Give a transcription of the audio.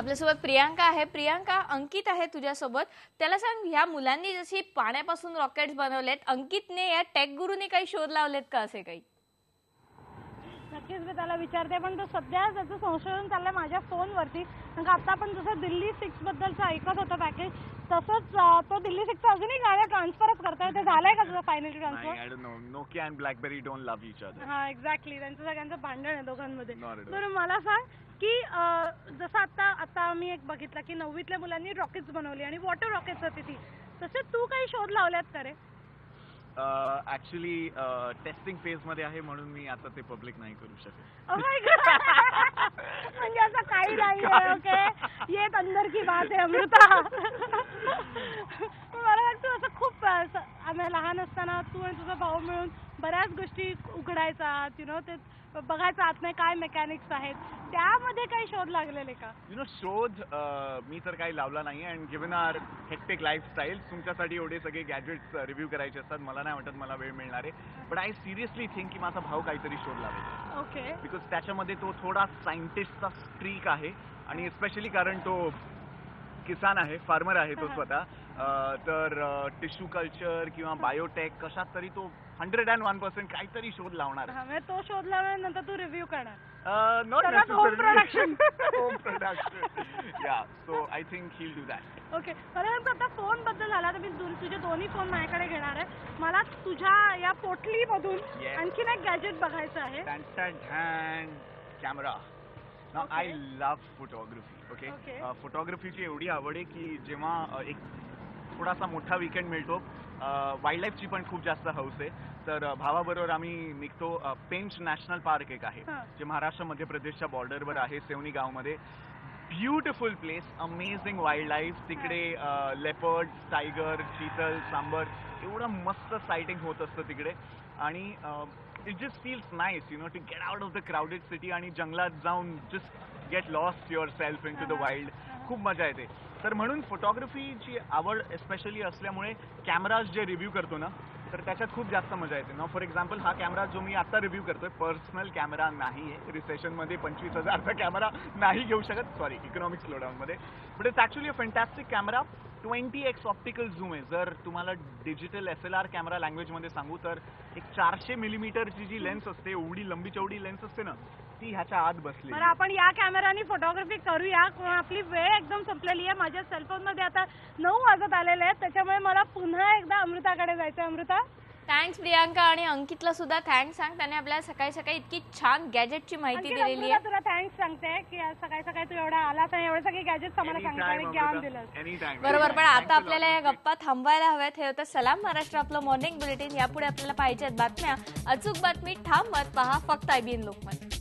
आपल्यासोबत प्रियांका आहे. प्रियांका, अंकित आहे तुझ्यासोबत. त्याला सांग, ह्या मुलांनी जशी पाण्यापासून रॉकेट्स बनवलेत, अंकितने या टेक गुरुने काही शोध लावलेत का असे काही? नक्कीच मी त्याला विचारते, पण तो सध्या त्याचं संशोधन चाललंय माझ्या फोनवरती. कारण आता आपण जसं दिल्ली 6 बद्दलचं ऐकत होतो पॅकेज, तसंच तो दिल्ली 6 अजूनही गाड्या ट्रान्सफरच करतोय. ते झालंय का तुझं finally transfer? I don't know. Nokia and blackberry don't love each other. हा, एक्झॅक्टली. त्यांचं सगळ्यांचं भांडण आहे दोघांमध्ये. बरोबर. मला सांग की जसं आता मी एक बघितलं की 9वीतल्या मुलांनी रॉकेट्स बनवली आणि वॉटर रॉकेट्स होती ती. तसे तू काही शोध लावल्यात का रे? ऍक्च्युली टेस्टिंग फेज मध्ये आहे म्हणून मी आता ते पब्लिक नाही करू शकत. Oh my God! म्हणजे असं काही नाहीये. ओके, ये अंदर की बात आहे अमृता. मला वाटतं असं खूप आम्ही लहान असताना तू आणि तुझा भाऊ मिळून बऱ्याच गोष्टी उघडायचा, ते बघायचं आतमध्ये काय मेकॅनिक्स आहेत. त्यामध्ये काही शोध लागलेले का? शोध मी तर काही लावला नाही. And given our hectic lifestyle तुमच्यासाठी एवढे सगळे गॅजेट्स रिव्ह्यू करायचे असतात. मला नाही वाटत मला वेळ मिळणार आहे. बट आय सिरियसली थिंक की माझा भाऊ काहीतरी शोध लावेल. ओके. बिकॉज त्याच्यामध्ये तो थोडा सायंटिस्टचा स्ट्रीक आहे आणि स्पेशली कारण तो किसान आहे, फार्मर आहे तो स्वतः. तर टिश्यू कल्चर किंवा बायोटेक कशात तरी तो 101% काहीतरी शोध लावणार. तो शोध लावल्यानंतर तू रिव्ह्यू करणार? Not necessarily. Home production. Yeah, so I think he'll do that. Okay. परंतु आता फोन बद्दल झाला तर मी तुझे दोन्ही फोन माझ्याकडे घेणार आहे. मला तुझ्या या पोटलीमधून आणखीन एक गॅजेट बघायचं आहे. Camera. Now I love photography. Okay. फोटोग्राफीची एवढी आवड आहे की जेव्हा एक थोडासा मोठा वीकेंड मिळतो, वाईल्ड लाईफची पण खूप जास्त हौस आहे. तर भावाबरोबर आम्ही निघतो. पेंच नॅशनल पार्क एक आहे जे महाराष्ट्र मध्य प्रदेशच्या बॉर्डरवर आहे, सेवनी गावमध्ये. Beautiful place, amazing wild life. तिकडे लेपर्ड, टायगर, चीतल, सांबर एवढं मस्त सायटिंग होत असतं तिकडे. आणि it just feels nice to get out of the crowded city आणि जंगलात जाऊन just get lost your self into the wild. खूप मजा येते. तर म्हणून फोटोग्राफीची आवड स्पेशली असल्यामुळे कॅमेराज जे रिव्ह्यू करतो ना, तर त्याच्यात खूप जास्त मजा येते ना. फॉर एक्झाम्पल हा कॅमेरा जो मी आता रिव्ह्यू करतोय पर्सनल कॅमेरा नाही आहे. रिसेशनमध्ये 25,000चा कॅमेरा नाही घेऊ शकत, सॉरी, इकॉनॉमिक स्लोडाऊनमध्ये. But it's actually a fantastic camera. 20x optical zoom आहे. जर तुम्हाला डिजिटल SLR कॅमेरा लँग्वेजमध्ये सांगू तर एक 400 मिलीमीटरची जी लेन्स असते, एवढी लंबी चौडी लेन्स असते ना, ती ह्याच्या आत बसली. बरं, आपण या कॅमेराने फोटोग्राफी करूया. आपली वेळ एकदम संपलेली आहे. माझ्या सेलफोनमध्ये आता 9 वाजत आलेले आहेत, त्याच्यामुळे मला पुन्हा एकदा अमृताकडे जायचं. अमृता, थँक्स प्रियांका. आणि अंकितला सुद्धा थँक्स सांग, त्याने आपल्याला सकाळी सकाळी इतकी छान गॅजेटची माहिती दिलेली आहे. तुला थँक्स सांगते की आज सकाळी सकाळी तू एवढा आलास आणि एवढे सगळे गॅजेट्स आम्हाला सांगताना ज्ञान दिलं. बरोबर. पण आता आपल्याला या गप्पा थांबवायला हव्यात. हे होतं सलाम महाराष्ट्र, आपलं मॉर्निंग बुलेटिन. यापुढे आपल्याला पाहिजेत बातम्या, अचूक बातमी, ठाम मत. पहा फक्त IBN लोकमत.